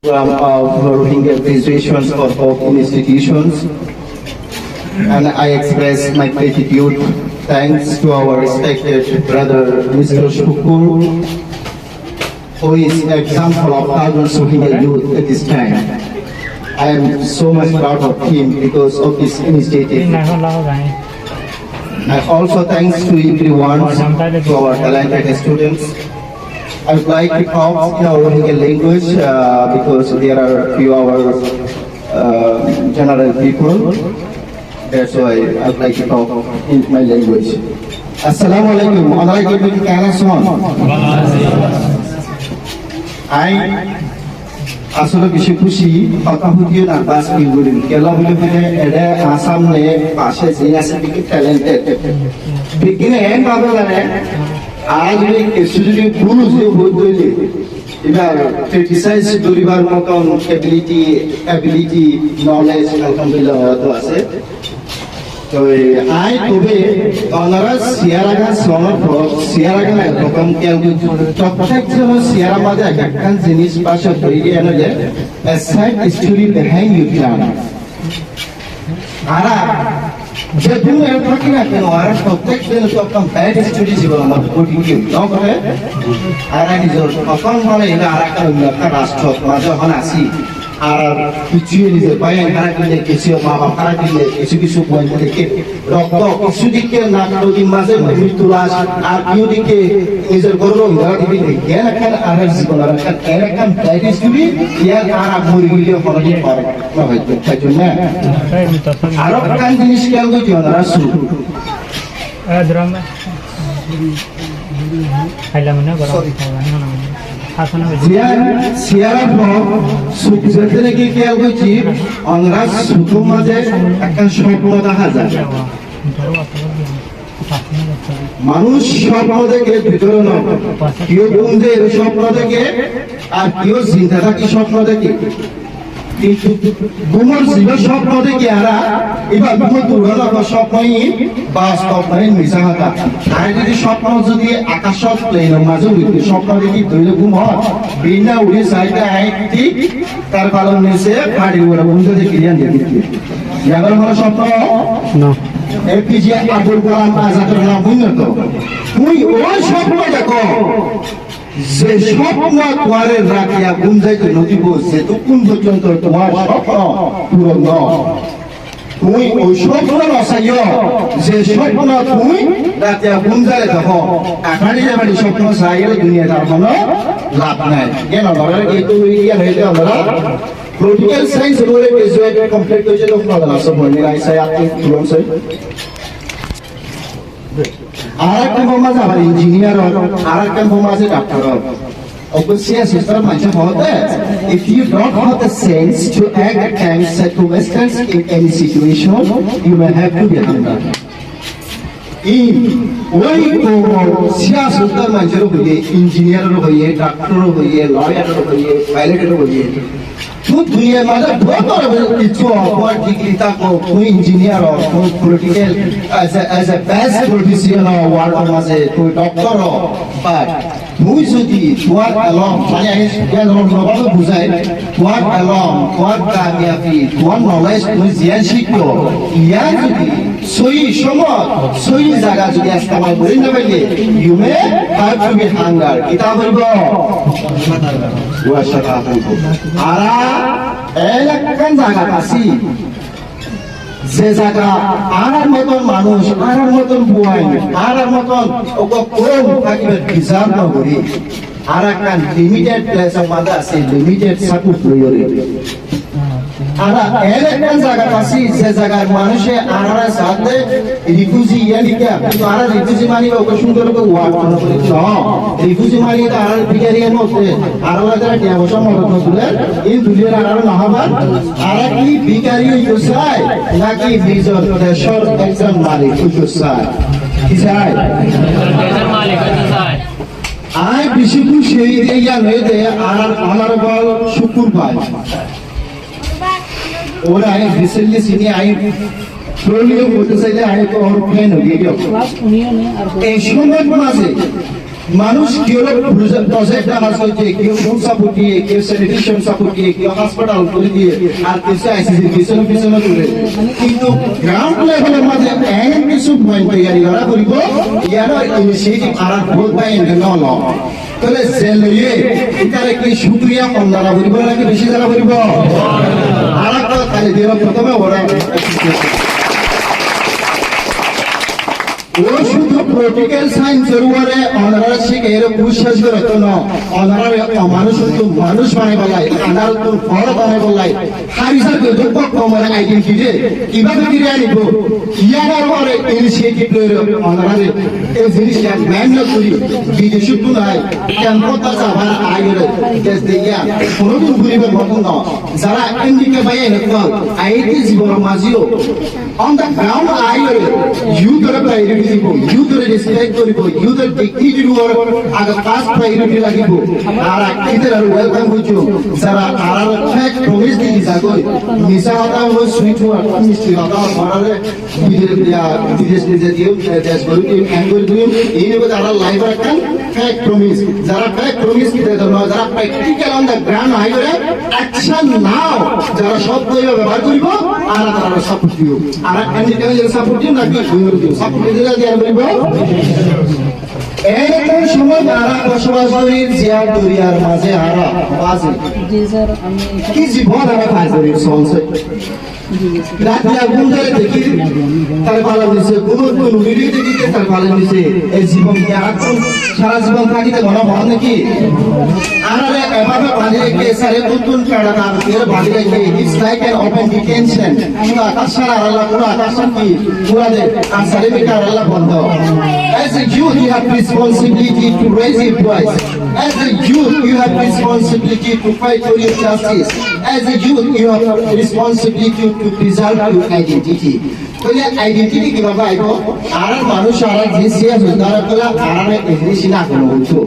of Rohingya graduations for both institutions, and I express my gratitude. Thanks to our respected brother, Mr. Shukur, who is an example of thousands of Rohingya youth at this time. I am so much proud of him because of this initiative. And also thanks to everyone, to our talented students. I would like to talk in our Rohingya language because there are a few of our general people. That's why I would like to talk in my language. Assalamu alaikum. Alaikum kanason. I আসলে বেশি খুশি কথা হইও না বাস কি বলি কেলা বলে বলে এটা আসামে পাশে যে আছে বিকি ট্যালেন্টেড বিকিনে এন ভাবে জানে আজ এই সুযোগে পুরো যে বদলে এবার ক্রিটিসাইজ করিবার মতন অ্যাবিলিটি নলেজ আলহামদুলিল্লাহ তো আছে তো আই তবে অনারা সিয়ারাগা সনর সিয়ারাগা না প্রথম কেউ প্রত্যেক জন সিয়ারা মাঝে একটা জিনিস পাশে তৈরি এনে যে side story behind you plan আরা যে তুমি এর থাকি না কেন আর প্রত্যেক জন প্রথম ব্যাড স্টোরি জীবন আমাদের কোটি কি ন করে আর নিজের প্রথম বলে এটা আর একটা রাষ্ট্র মাঝে হন আসি আর কিছু নিজে পায়েন খারাপ দিলে কিছু মা বাবা খারাপ দিলে কিছু পয়েন্ট থেকে রক্ত কিছু দিকে নাক নদীর মাঝে মৃত্যু লাশ আর কেউ দিকে নিজের গর্ব ইন্দ্রা দিবি জ্ঞান এখন আর জীবন আর এখন ডাইটিস দিবি ইয়ার আর মরি গিয়ে হরদি পারে না হয়তো তাই জন্য আরো কান জিনিস কেউ গই না শুরু drama halamna gora সিয়ারা যেতে নাকি খেয়াল করছি আমরা শুধু মাঝে একটা স্বপ্ন দেখা যায় মানুষ স্বপ্ন দেখে ভিতরে নয় কেউ বন্ধের স্বপ্ন দেখে আর কেউ চিন্তা থাকি স্বপ্ন দেখে কিন্তু গুমর ছিল স্বপ্ন দেখে আরা এবার গুমর দুর্ঘটনা স্বপ্নই বাস্তব নয় মিশা হাতা আর যদি স্বপ্ন যদি আকাশত প্লেনের মাঝে উঠে স্বপ্ন দেখি তৈরি গুম হয় বিনা উড়ে সাইডে আইটি তার পালন নিয়েছে গাড়ি ওরা বন্ধু দেখে জান দেখি জাগার হলো স্বপ্ন না এপিজে আব্দুল কালাম আজাদের নাম উন্নত তুই ওই স্বপ্ন দেখো যে স্বপ্ন তোয়ারে রাখিয়া গুঞ্জাইতে নদী বসছে তো কোন পর্যন্ত তোমার স্বপ্ন পূরণ তুমি ওই স্বপ্ন নসাইও যে স্বপ্ন তুমি রাখিয়া গুঞ্জালে দেখো আখানি যাবানি স্বপ্ন সাইলে দুনিয়া তার কোনো লাভ নাই কেন ধরে এইটো ইয়ার হইলে আমরা পলিটিক্যাল সায়েন্স বলে গ্রাজুয়েট কমপ্লিট করেছে লোক না জানা সব বলি আইসাই আপনি তুলন সই আরেকটা মাঝে আবার ইঞ্জিনিয়ার আরেকটা মাঝে doctor obviously as sister mentioned about that if you don't have the sense to act and circumstance in any situation you may have to be humble in ওই সিয়াসতদার মানুষের হইয়ে ইঞ্জিনিয়ারের হইয়ে ডাক্তারের হইয়ে লয়ারের হইয়ে পাইলটের হইয়ে তুই দুনিয়ার মাঝে বহুত কিছু অপর ডিগ্রি থাকো তুই ইঞ্জিনিয়ার হ তুই political as a best politician হ ওয়ার্ল্ড মাঝে তুই ডক্টর হ বাট তুই যদি তোমার এলম মানে নবাব বুঝাই তোমার এলম তোমার কামিয়াবি তোমার নলেজ তুমি জিয়ান শিখো ইয়ার যদি সই সময় সই জায়গা যদি ইস্তেমাল করি না পাইলে you may have to be hunger কিতা বলব ওয়াশাতা আরা এলাকান জায়গা আছি যে জায়গা আর মতন মানুষ আর মতন বুয়াই আর মতন ওকে কোন থাকিবে বিচার না করি আর একটা লিমিটেড প্লেসের মধ্যে আছে লিমিটেড সাপোর্ট প্রয়োজন আর এলাকান জায়গা আছে যে জায়গার মানুষে আর সাথে রিফিউজি ইয়ানিকা তো আর রিফিউজি মানে ওকে সুন্দর করে ওয়ার্ড করা করে না রিফিউজি মানে তো আর বিগারিয়ার মধ্যে আর ওদের টিয়া বসা মরদ নতুলে এই দুলিয়ার আর না হবার আর কি বিগারি হইছাই নাকি বিজর দেশর একজন মালিক হইছাই কি চাই দেশের মালিক হইছাই আই বেশি খুশি এই জানে যে আর আমার বল শুকুর পায় और आई रिसेंटली सीनी आई प्रोलियो बोलते से आई तो और फैन हो गया क्लास उन्हीं ने और ए सुंदर मासे মানুষ কেউ প্রজেক্ট আনাজ করছে, কেউ ফুড সাপোর্ট দিয়ে, কেউ স্যানিটেশন সাপোর্ট দিয়ে, কেউ হসপিটাল করে দিয়ে, আর কিছু আইসিসি পিছনে পিছনে করে। কিন্তু গ্রাউন্ড লেভেলের মাঝে এমন কিছু পয়েন্ট তৈরি করা করিব ইয়ার ইনিশিয়েটিভ আর ভোট পাই নল তাহলে সে লইয়ে এটারে কি সুক্রিয়া কম দ্বারা করিব নাকি বেশি দ্বারা করিব আর একটা খালি দিয়ে প্রথমে ওরা ও শুধু পলিটিক্যাল সায়েন্সের উপরে অনারা শিখে এর বিশ্বাস করে তো না অনারা মানুষ তো মানুষ বানাই বলাই আনার তো ফল বানাই বলাই হারিসার তো দুঃখ কমর আইডেন্টিটি কিভাবে ফিরে আনিব ইয়ার পরে ইনিশিয়েটিভ লইর অনারা এই জিনিসটা ম্যানুয়াল করি বিদেশে তো নাই ক্যাম্পটা যাবার আগে দেশ দিয়া কোনদিন ঘুরিবে মতন না যারা ইন্ডিকে বাইরে এনেকল আইটি জীবন মাঝিও অন দ্য গ্রাউন্ড আইরে ইউথরে প্রায়োরিটি দিব ইউথরে রেসপেক্ট করিব ইউথের ডিগনিটি ওর আগে ফার্স্ট প্রায়োরিটি লাগিব আর ইদের আর ওয়েলকাম করছো যারা আর ফেক প্রমিস দিই যাগই মিছা কথা ও সুইট ওয়ার মিষ্টি কথা বলারে বিদেশ নিজে দিও দেশ বলতে অ্যাঙ্গল দিও এই নেবে যারা লাইভ রাখেন ফেক প্রমিস যারা ফেক প্রমিস দিতে না যারা প্র্যাকটিক্যাল অন দ্য গ্রাউন্ড আইরে অ্যাকশন নাও যারা শব্দ ব্যবহার করিব আর তারা সাপোর্ট দিও আর আমেরিকান সাপোর্ট দিও নাকি দিও সাপোর্ট দিলে দিয়ে বলিব এই সময় যারা বসবাস করি জিয়ার দরিয়ার মাঝে হারা বাজে কি জীবন আমরা কাজ করি চলছে রাতে আগুন ধরে দেখি তার ভালো দিছে কোনো ভিডিও দেখি তার ভালো দিছে এই জীবন কি আর সারা জীবন থাকিতে ঘন হয় নাকি আরে এভাবে বাঁধে রেখে সারে নতুন কাড়া তার এর বাঁধে রেখে it's like an open detention পুরো আকাশ সারা আল্লাহ পুরো আকাশ কি পুরো দে আর সারে মিটার আল্লাহ বন্ধ as a youth you have responsibility to raise your voice as a youth you have responsibility to fight for your justice as a youth you have responsibility to preserve your identity তাহলে identity কিভাবে আইব আর মানুষ আর জিনিসে তারা কলা আর agrees না কোনো হতো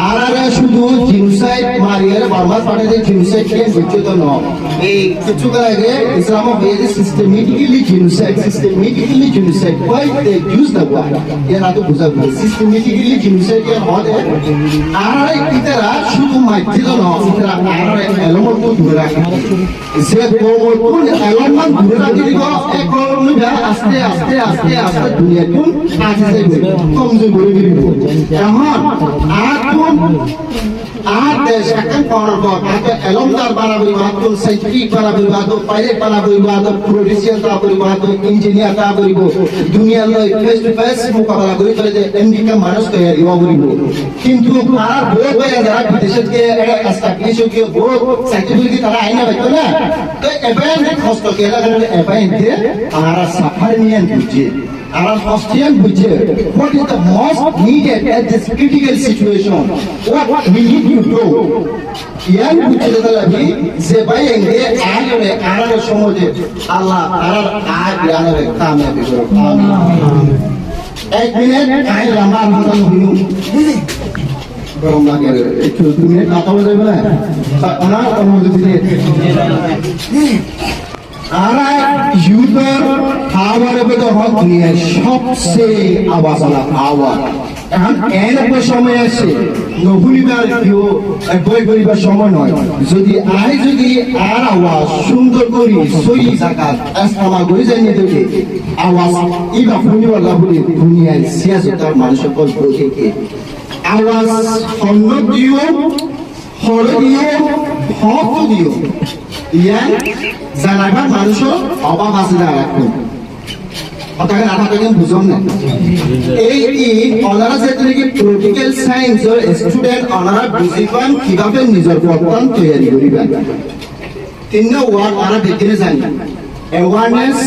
আর শুধু জিনসাইড মারিয়ার বারবার পাঠাতে জিনসাইড কে বুঝছো তো না এই কিছু আগে Islam base systematically genocide why they use the word এরা তো বুঝা সিস্টেমেটিক্যালি জিনসাইড কে হয় আর ইতারা শুধু মাইছিল না ইতারা আর এলমন তো ধরে রাখে যে কোন এলমন ধরে রাখি দিগো এক আস্তে আস্তে আস্তে আস্তে দুনিয়া কোন আগে যাবে কমজোর করে দিব এখন আর দেশ এখন পাওয়ার পর আগে এলমদার বানাবো বাদো সাইন্টিফিক বানাবো বাদো পাইলট বানাবো বাদো প্রোডিউসার বানাবো বাদো ইঞ্জিনিয়ার বানাবো দুনিয়ার লয় ফেস টু ফেস মোকাবেলা করে চলে যে আমেরিকা মানুষ তৈরি হবো কিন্তু আর বহুত ভাই যারা বিদেশে কে এস্টাবলিশ হয়ে বহুত সাইন্টিফিক তারা আইনা বাইতো না তো এবেন কষ্ট কে লাগা এবেন দে আর সাফার নিয়ে বুঝে our Austrian budget, what is the most needed at this critical situation? What we need to do? Yang budget adalah sebaik yang dia ada semuanya Allah ada yang kami berdoa. Ek minit kami ramah makan minum. Belum lagi itu 2 minit atau berapa lah? Anak kamu tu sini. আরা ইউথের খাওয়ার বেদ হক নিয়ে সবচেয়ে আওয়াজ আলা খাওয়া এখন এর একটা সময় আছে নভুলিবার কেউ বই করিবার সময় নয় যদি আর আওয়াজ সুন্দর করি সই জাকাত আস্তামা করে জানিয়ে দেবে আওয়াজ ইবা ফুনিওয়ালা বলে দুনিয়ায় সিয়াসতার মানুষের পর থেকে আওয়াজ অন্য দিও হর দিও হক দিও ইয়ান জানাবার মানুষের অভাব আছে না রাখুন কথাকে না থাকলে বুঝুন না এই অনারা যেহেতু পলিটিক্যাল সায়েন্সের স্টুডেন্ট অনারা বুঝিবান কিভাবে নিজের বর্তমান তৈরি করিবেন 3 ওয়ার্ড আমরা দেখতে জানি অ্যাওয়ারনেস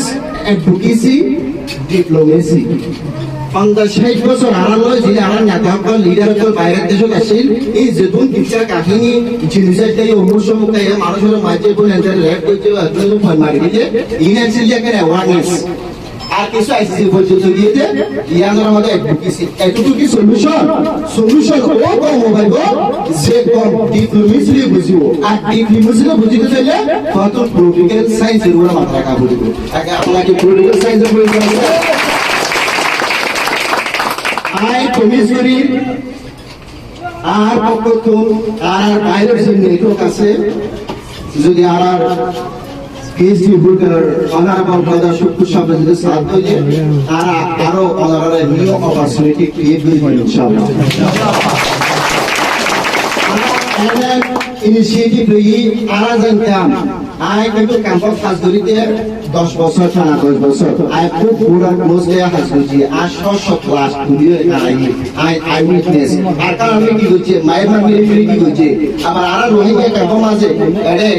অ্যাডভোকেসি ডিপ্লোমেসি 50-60 বছর আড়ালয় যে আমার নেতাসকল লিডারসকল বাইরের দেশত আছিল এই যেতুন কিচ্ছা কাহিনী জিনিসের অমূর্সমুখে মানুষের মাঝে বলে রেপ করছে ফোন মারি দিলে ইনএক্সিল জায়গায় অ্যাওয়ারনেস আর কিছু আইসিসি পর্যন্ত গিয়েছে ইয়ানোর মধ্যে অ্যাডভোকেসি এটুকু কি সলিউশন ও কম মোবাইল যে কম ডিপ্লোমেসি বুঝিব আর ডিপ্লোমেসি বুঝিতে চাইলে কত পলিটিক্যাল সায়েন্সের উপর মাথা রাখা বুঝিব তাকে আপনাকে পলিটিক্যাল সায়েন্সের উপর আই প্রমিস করি আর পক্ষতুন আর বাইরের যে নেটওয়ার্ক আছে যদি আর পিএইচডি হোল্ডার অনারেবল ব্রাদার শুক্র সাহেব যদি সাথ দিয়ে আর আরো অনারেবল নিউ অপরচুনিটি ক্রিয়েট করবে ইনশাআল্লাহ ইনিশিয়েটিভ লই আর জানতাম আই কিন্তু ক্যাম্পাস হাজগরিতে 10 বছর না 10 বছর আই খুব পুরা ক্লোজ দেয়া হাজগরি আর শত ক্লাস ভিডিও কারাই আই উইটনেস আর কারণ আমি কি হচ্ছে মাইবার মিলিটারি কি হচ্ছে আবার আর রোহিঙ্গা ক্যাম্প মাঝে এরে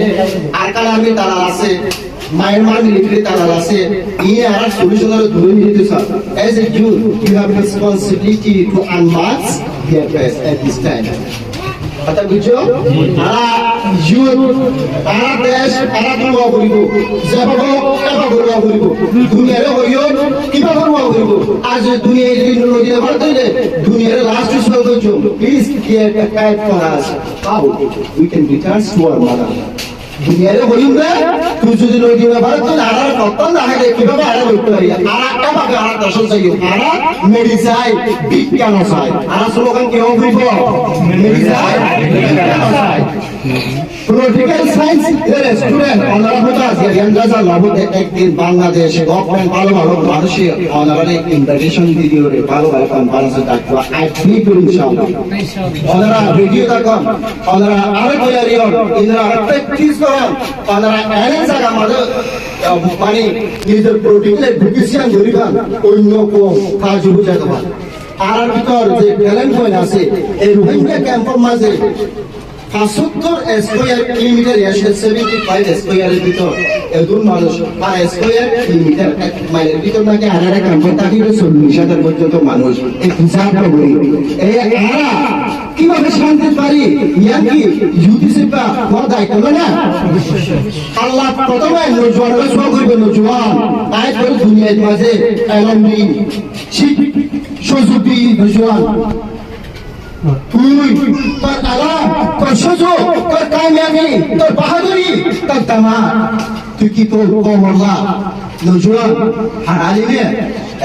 আর কারণ আমি তারা আছে মায়ানমার মিলিটারি তারা আছে এই আর সলিউশনের ধরে নিতে sir as a youth you have responsibility to unmask their face at this time কথা বুঝছো তারা দেশ তারা দুর্বা করিব যেভাবে এবার দুর্বা করিব দুনিয়ারে হইও কিবা দুর্বা করিব আজ দুনিয়া যদি নদীতে ভারত হইলে দুনিয়ারে লাস্ট শুরু করছো please create a guide for us how we can return to our mother দুনিয়ারে হইও না তুই যদি নদীতে ভারত হইলে আর কত না হয় কিভাবে আর হইতে পারি আর এভাবে আর দর্শন চাই আর মেডিসাই বিজ্ঞান চাই আর স্লোগান কি হবে মেডিসাই পলিটিক্যাল সায়েন্স এর স্টুডেন্ট অনারেবল আছে ইয়ান্দাজা লাভতে একদিন বাংলাদেশে গভর্নমেন্ট ভালো ভালো মানুষের অনারেবল ইনভাইটেশন ভিডিও রে ভালো ভালো কনফারেন্সে ডাকবা আই ফ্রি টু ইনশাআল্লাহ অনারা ভিডিও দেখুন অনারা আরো তৈরি হন ইনরা প্র্যাকটিস করুন অনারা এনে জায়গা মাঝে মানে নিজের পলিটিক্যাল ডিসিশন ধরিবান অন্য কো কাজ বুঝা দেবা আর ভিতর যে ট্যালেন্ট পয়েন্ট আছে এই রোহিঙ্গা ক্যাম্পের মাঝে 75 স্কয়ার কিলোমিটার এসে 75 স্কয়ারের ভিতর এদুন মানুষ আর স্কয়ার কিলোমিটার এক মাইলের ভিতর নাকি আড়াড়া ক্যাম্পের থাকি 40,000 পর্যন্ত মানুষ এই হিসাবটা বলি এই আরা কিভাবে শান্তি পারি ইয়াকি ইউটিসিপা বড় দায়িত্ব না আল্লাহ প্রথমে নজওয়ানকে সব করবে নজওয়ান তাই করে দুনিয়ার মাঝে এলএমডি শিখ সুজুকি নজওয়ান তুই তোর আলাম তোর সুযোগ তোর কামিয়াবি তোর বাহাদুরি তোর দামার তুই কি তোর কমলা নজওয়ান আর আলিমে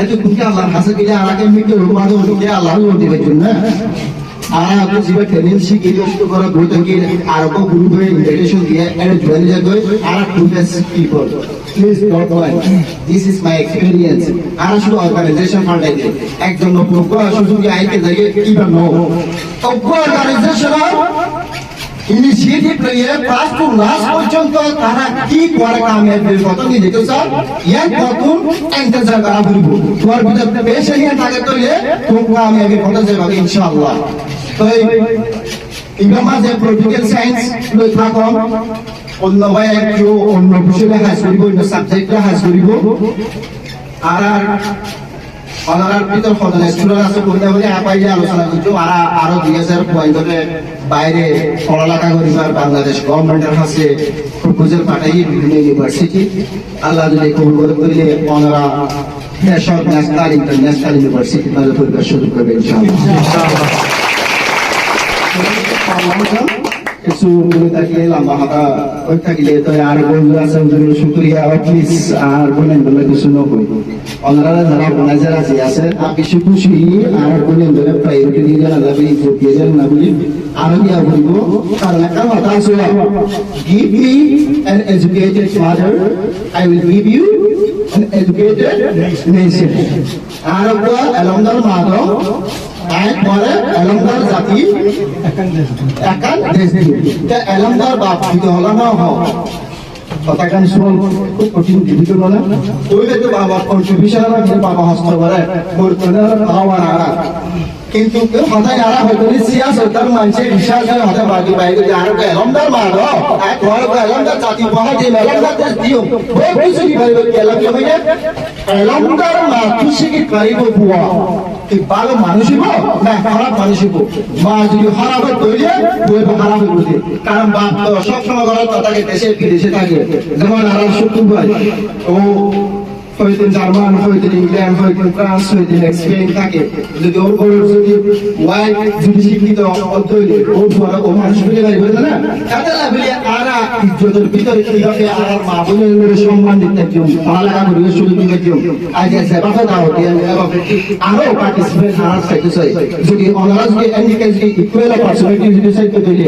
এত তুমি আল্লাহর কাছে গেলে আলাকে মিটে রুমাদো দিয়ে আল্লাহর দিবে জন্য আর আপনি জীবন ট্রেনিং শিখে কষ্ট করা বইতে গিয়ে আর কো গ্রুপ হয়ে ইনভাইটেশন দিয়ে এর জয়েন যাবে আর to best people please dot one this is my experience আর শুধু অর্গানাইজেশন ফান্ডাইতে একজন লোক শুধু আইতে যাইয়ে কি বা নো অর্গানাইজেশন ইনিশিয়েটিভ নিয়ে ফার্স্ট টু লাস্ট পর্যন্ত তারা কি করে কামিয়াবির কথা নিয়ে দেখো স্যার ইয়ার নতুন ইন্তজার করা বলব তোমার ভিতরে পেশে নিয়ে থাকে তো এ তুমি কামিয়াবির কথা যাবে ইনশাআল্লাহ তো ইমামা যে পলিটিক্যাল সায়েন্স লই থাকো অন্য ভাই একটু অন্য বিষয়ে হাস করিব অন্য সাবজেক্টে হাস করিব আর অনারার ভিতর ফদন স্টুডেন্ট আছে কোনটা বলে আপাইলে আলোচনা করছো আর আরো 2000 পয়েন্ট ধরে বাইরে পড়ালেখা করিবার বাংলাদেশ গভর্নমেন্টের কাছে প্রপোজাল পাঠাই বিভিন্ন ইউনিভার্সিটি আল্লাহ যদি কবুল করিলে ওনারা ন্যাশনাল ন্যাশনাল ইন্টারন্যাশনাল ইউনিভার্সিটি তাদের পরিবার শুরু করবে ইনশাআল্লাহ কিছু বলে থাকলে লম্বা হাতা ওই থাকলে তো আর বন্ধু আছে ওদের শুক্রিয়া প্লিজ আর বলেন বলে কিছু নকই ওনারা যারা বোনাজার আছে আপনি খুশি আর বলেন বলে প্রায়োরিটি দিয়ে জানা যাবে ইনপুট দিয়ে জানা না বলি আর কি বলবো কারণ একটা কথা আছে give me an educated father I will give you an educated nation আর এলমদার মাধব আয় পরে এলমদার জাতি একান দেশ দিল এলমদার বাপ দিতে হলো না হোক কথাখানি শুনুন খুব কঠিন দিবিত বলে ওই তো বাবা কন্ট্রিবিউশন বাবা হস্ত করে বর্তমানে খাওয়ার আরা কিন্তু কেউ মাথায় আরা হয়তো সিয়াস তার মানুষের বিশ্বাস হয় হতে বাকি বাইরে যে আরো এলমদার মানো এক ঘর এলমদার জাতি বহা যে এলমদার দেশ দিও বহু কিছু কি পারিব এলম জমিনে এলমদার মা খুশি কি পারিব বুয়া কি ভালো মানুষ হইব না খারাপ মানুষ হইব মা যদি খারাপ হয় তৈলে বই খারাপ হইব কারণ বাপ তো সবসময় ঘরের কথাকে দেশে বিদেশে থাকে যেমন আর শুক্র ভাই ও হয়তো জার্মান, হয়তো ইংল্যান্ড, হয়তো ফ্রান্স, হয়তো স্পেন থাকে, যদি ওর বড় যদি ওয়াইফ যদি শিক্ষিত অধ্যয়নে ওর বড় ও মানুষ বলে গাড়ি বলতে না তাদের লাভে আরা ইজ্জতের ভিতরে কিভাবে আর মা বোনের সম্মান দিতে কেউ পড়ালেখা করিবে সুযোগ দিতে কেউ আজ সেবাকে দাও দিয়ে আরো পার্টিসিপেট হারার সাইতে চাই যদি অনার্স কে এন্ডিকেজ ইকুয়াল অপরচুনিটি যদি সাইতে দিলে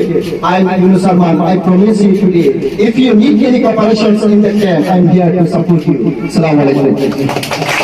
I am Yunus Arman, I promise you today if you need any cooperations in the camp I am here to support you. Assalamu alaikum.